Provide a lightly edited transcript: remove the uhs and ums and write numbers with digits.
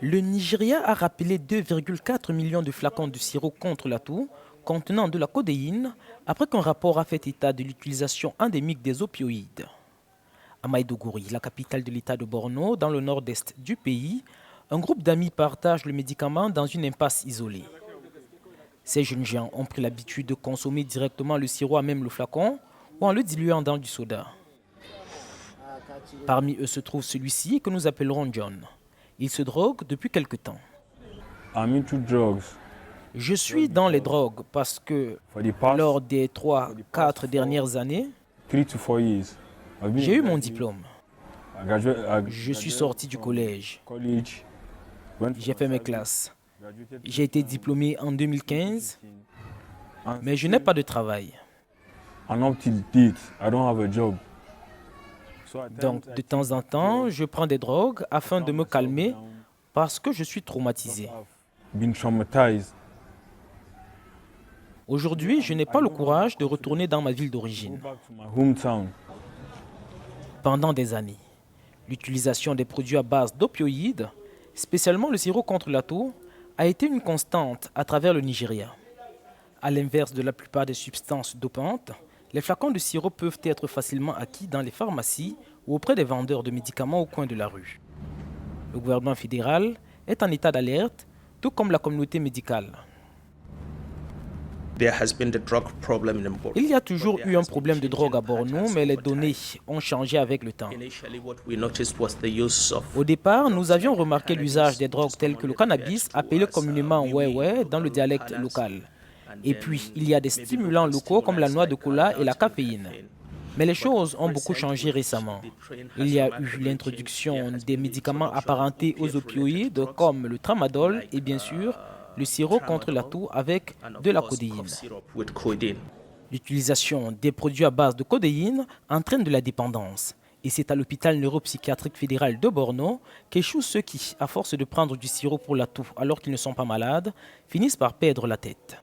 Le Nigeria a rappelé 2,4 millions de flacons de sirop contre la toux contenant de la codéine après qu'un rapport a fait état de l'utilisation endémique des opioïdes. À Maïdougouri, la capitale de l'état de Borno, dans le nord-est du pays, un groupe d'amis partage le médicament dans une impasse isolée. Ces jeunes gens ont pris l'habitude de consommer directement le sirop à même le flacon ou en le diluant dans du soda. Parmi eux se trouve celui-ci que nous appellerons John. Il se drogue depuis quelque temps. I'm into drugs. Je suis dans les drogues parce que lors des 3-4 dernières années, 3 to 4 years. j'ai eu mon diplôme. Je suis sorti du collège. college. J'ai fait mes classes. J'ai été diplômé en 2015, mais je n'ai pas de travail. And up to date, I don't have a job. Donc, de temps en temps, je prends des drogues afin de me calmer parce que je suis traumatisé. Been traumatized. Aujourd'hui, je n'ai pas le courage de retourner dans ma ville d'origine. Back to my hometown. Pendant des années, l'utilisation des produits à base d'opioïdes, spécialement le sirop contre la toux, a été une constante à travers le Nigeria. À l'inverse de la plupart des substances dopantes, les flacons de sirop peuvent être facilement acquis dans les pharmacies ou auprès des vendeurs de médicaments au coin de la rue. Le gouvernement fédéral est en état d'alerte, tout comme la communauté médicale. Il y a toujours eu un problème de drogue à Borno, mais les données ont changé avec le temps. Au départ, nous avions remarqué l'usage des drogues telles que le cannabis, appelé communément wewe dans le dialecte local. Et puis, il y a des stimulants locaux comme la noix de cola et la caféine. Mais les choses ont beaucoup changé récemment. Il y a eu l'introduction des médicaments apparentés aux opioïdes comme le tramadol et bien sûr le sirop contre la toux avec de la codéine. L'utilisation des produits à base de codéine entraîne de la dépendance. Et c'est à l'hôpital neuropsychiatrique fédéral de Borno qu'échouent ceux qui, à force de prendre du sirop pour la toux alors qu'ils ne sont pas malades, finissent par perdre la tête.